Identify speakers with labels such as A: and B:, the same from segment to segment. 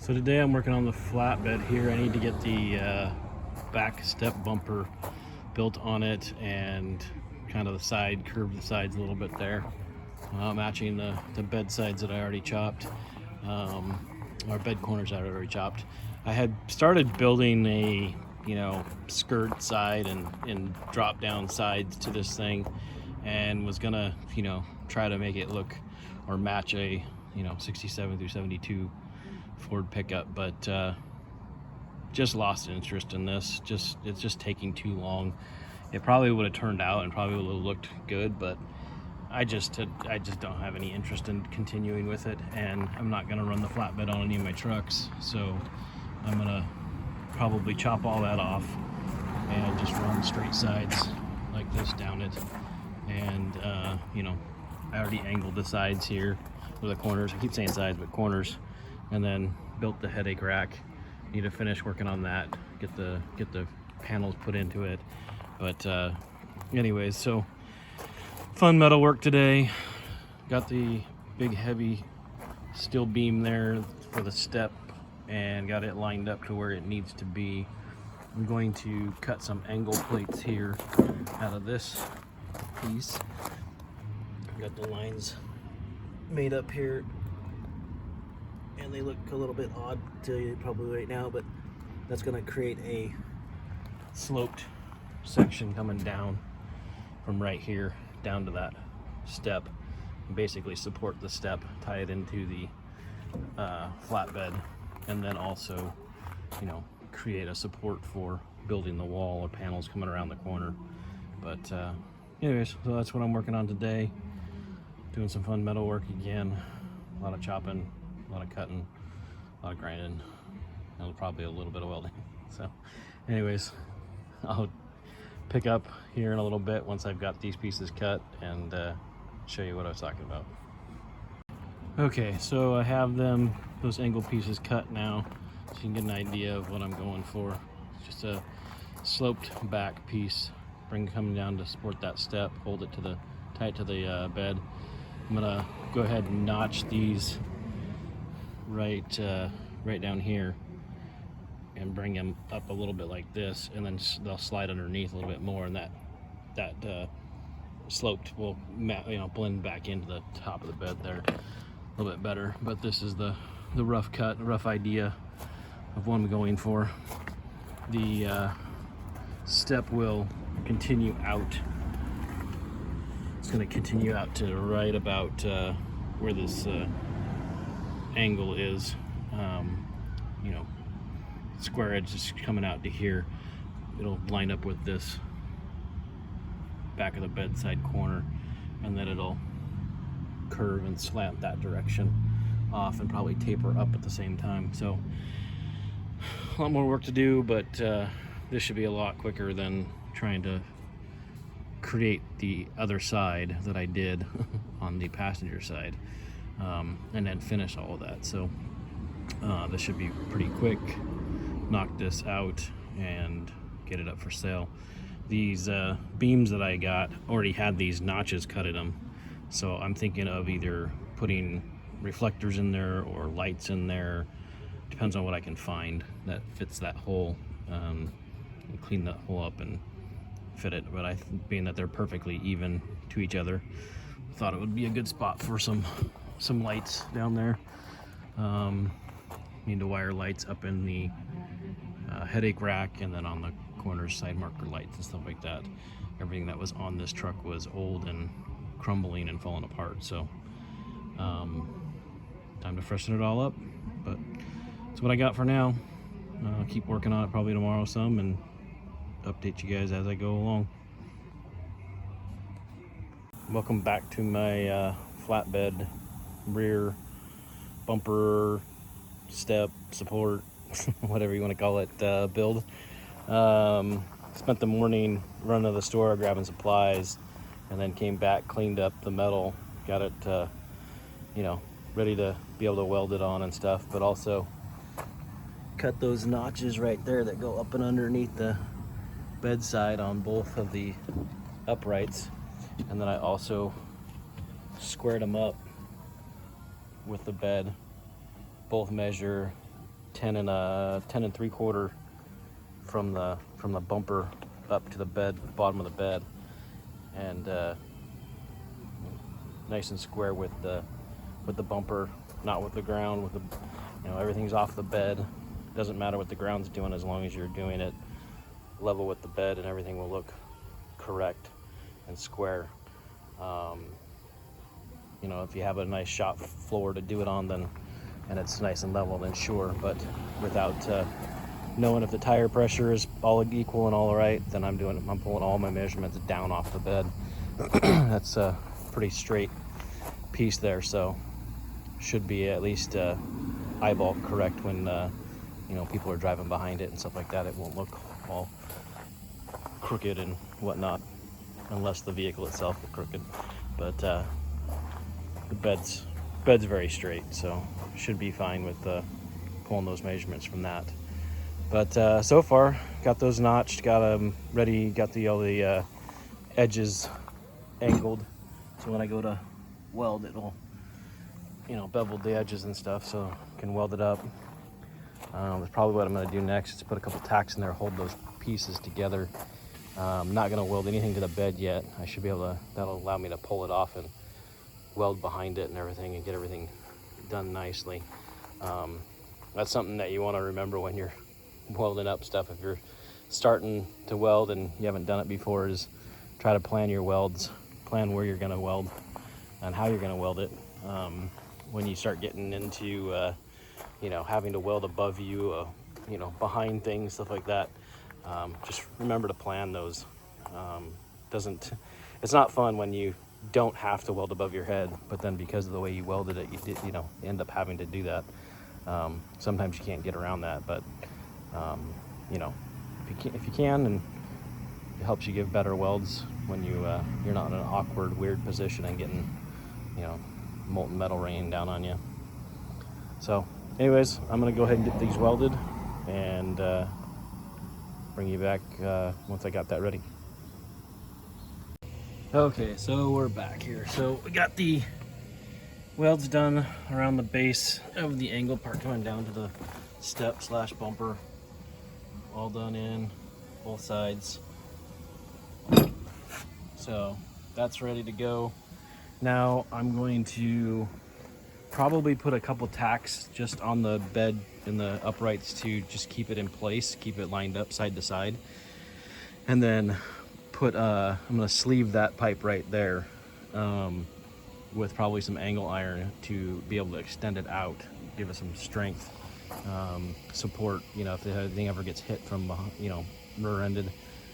A: So today I'm working on the flatbed here. I need to get the back step bumper built on it and kind of the side, curve the sides a little bit there, matching the bed sides that I already chopped, or bed corners I already chopped. I had started building a skirt side and drop down sides to this thing, and was gonna try to make it look or match a 67 through 72 Ford pickup, but just lost interest in this. It's just taking too long. It probably would have turned out and probably would have looked good, but I just don't have any interest in continuing with it, and I'm not gonna run the flatbed on any of my trucks, so I'm gonna probably chop all that off and just run straight sides like this down it. And I already angled the sides here, or the corners. I keep saying sides, but corners. And then built the headache rack. Need to finish working on that, get the panels put into it. But anyways, so fun metal work today. Got the big heavy steel beam there for the step and got it lined up to where it needs to be. I'm going to cut some angle plates here out of this piece. Got the lines made up here, and they look a little bit odd to you probably right now, but that's going to create a sloped section coming down from right here down to that step, and basically support the step, tie it into the flatbed, and then also create a support for building the wall or panels coming around the corner. But anyways, so that's what I'm working on today. Doing some fun metal work again. A lot of chopping, a lot of cutting, a lot of grinding, and probably a little bit of welding. So anyways, I'll pick up here in a little bit once I've got these pieces cut and show you what I was talking about. Okay, so I have those angle pieces cut now, so you can get an idea of what I'm going for. It's just a sloped back piece, coming down to support that step, hold it tight to the bed. I'm gonna go ahead and notch these right down here and bring them up a little bit like this, and then they'll slide underneath a little bit more, and that sloped will blend back into the top of the bed there a little bit better. But this is the rough cut, rough idea of what I'm going for. The step will continue out. It's going to continue out to right about where this angle is. Square edge is coming out to here. It'll line up with this back of the bedside corner, and then it'll curve and slant that direction off and probably taper up at the same time. So a lot more work to do, but this should be a lot quicker than trying to create the other side that I did on the passenger side, and then finish all of that. So this should be pretty quick. Knock this out and get it up for sale. These beams that I got already had these notches cut in them, so I'm thinking of either putting reflectors in there or lights in there. Depends on what I can find that fits that hole, and clean that hole up and fit it. But being that they're perfectly even to each other, thought it would be a good spot for some lights down there. Need to wire lights up in the headache rack, and then on the corners, side marker lights and stuff like that. Everything that was on this truck was old and crumbling and falling apart, so time to freshen it all up. But that's what I got for now. I'll keep working on it probably tomorrow some, and update you guys as I go along. Welcome back to my flatbed rear bumper step support whatever you want to call it build. Spent the morning running to the store grabbing supplies, and then came back, cleaned up the metal, got it ready to be able to weld it on and stuff, but also cut those notches right there that go up and underneath the bedside on both of the uprights. And then I also squared them up with the bed. Both measure 10 and 3/4 from the bumper up to the bed, bottom of the bed, and nice and square with the bumper, not with the ground. With the, you know, everything's off the bed. Doesn't matter what the ground's doing as long as you're doing it level with the bed, and everything will look correct and square. You know, if you have a nice shop floor to do it on, then and it's nice and level, then sure. But without knowing if the tire pressure is all equal and all right, then I'm pulling all my measurements down off the bed. That's a pretty straight piece there, so should be at least eyeball correct when you know, people are driving behind it and stuff like that. It won't look all crooked and whatnot, unless the vehicle itself is crooked. But the bed's very straight, so should be fine with pulling those measurements from that. But so far, got those notched, got them ready, got all the edges angled, so when I go to weld, it'll, you know, bevel the edges and stuff, so I can weld it up. That's probably what I'm going to do next, is put a couple tacks in there, hold those pieces together. I'm not going to weld anything to the bed yet. I should be able to, that'll allow me to pull it off and weld behind it and everything, and get everything done nicely. That's something that you want to remember when you're welding up stuff. If you're starting to weld and you haven't done it before, is try to plan your welds, plan where you're going to weld and how you're going to weld it. When you start getting into you know, having to weld above you, you know, behind things, stuff like that, just remember to plan those. It's not fun when you don't have to weld above your head, but then because of the way you welded it, you know, end up having to do that. Sometimes you can't get around that, but you know, if you can, and it helps you give better welds when you're not in an awkward, weird position and getting, you know, molten metal rain down on you. So anyways, I'm gonna go ahead and get these welded and bring you back once I got that ready. Okay, so we're back here. So we got the welds done around the base of the angle part coming down to the step / bumper. All done in both sides. So that's ready to go. Now I'm going to probably put a couple tacks just on the bed and the uprights to just keep it in place, keep it lined up side to side. And then put, I'm gonna sleeve that pipe right there with probably some angle iron to be able to extend it out, give it some strength, support, you know, if the thing ever gets hit from, you know, rear-ended,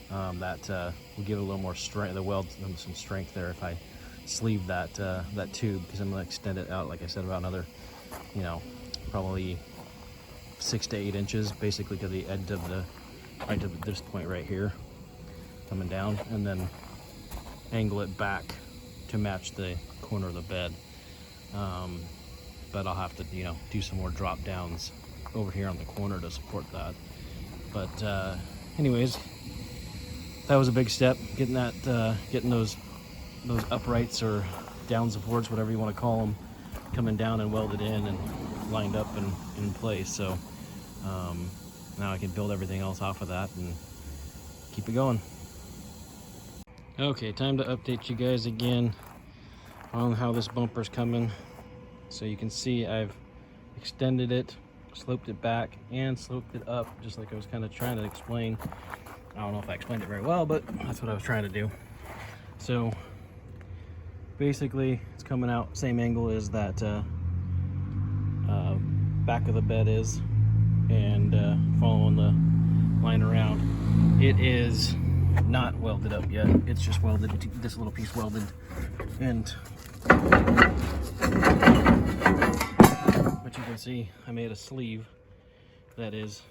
A: that will give it a little more strength, the weld some strength there if I sleeve that tube, because I'm gonna extend it out, like I said, about another, you know, probably 6 to 8 inches, basically to the end of the, right to this point right here, coming down, and then angle it back to match the corner of the bed. But I'll have to, you know, do some more drop downs over here on the corner to support that. But anyways, that was a big step, getting that, getting those uprights or down supports, whatever you want to call them, coming down and welded in and lined up and in place. So now I can build everything else off of that and keep it going. Okay, time to update you guys again on how this bumper's coming. So you can see I've extended it, sloped it back, and sloped it up, just like I was kind of trying to explain. I don't know if I explained it very well, but that's what I was trying to do. So basically it's coming out same angle as that back of the bed is, and following the line around. It is not welded up yet, it's just welded, this little piece welded, and but you can see I made a sleeve that is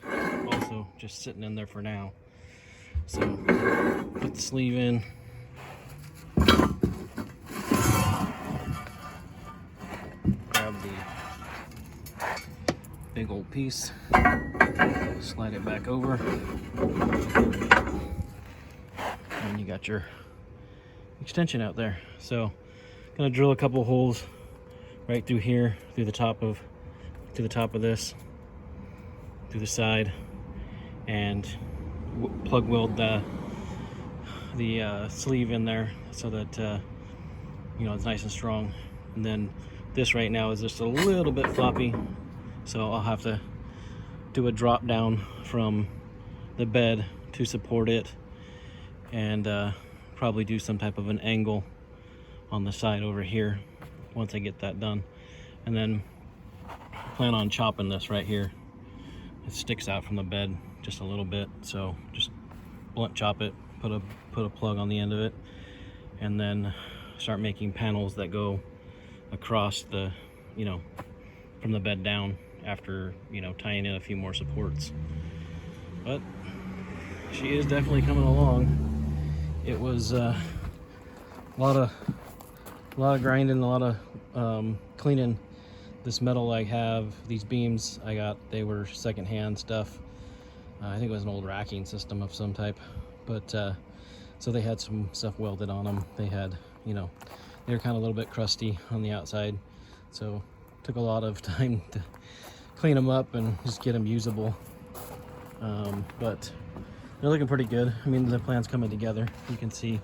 A: also just sitting in there for now. So put the sleeve in, grab the big old piece, slide it back over, and you got your extension out there. So I'm gonna drill a couple holes right through here, to the top of this, through the side and plug weld the sleeve in there so that you know, it's nice and strong. And then this right now is just a little bit floppy, so I'll have to do a drop down from the bed to support it, and probably do some type of an angle on the side over here once I get that done. And then plan on chopping this right here. It sticks out from the bed just a little bit, so just blunt chop it, put a plug on the end of it, and then start making panels that go across the, you know, from the bed down, after, you know, tying in a few more supports. But she is definitely coming along. It was a lot of grinding, a lot of cleaning. This metal I have, these beams I got, they were secondhand stuff. I think it was an old racking system of some type, but so they had some stuff welded on them. They had, you know, they were kind of a little bit crusty on the outside, so took a lot of time to clean them up and just get them usable. But they're looking pretty good. I mean, the plan's coming together. You can see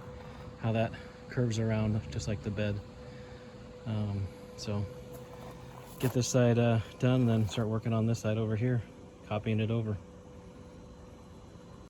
A: how that curves around just like the bed. So get this side done, then start working on this side over here, copying it over.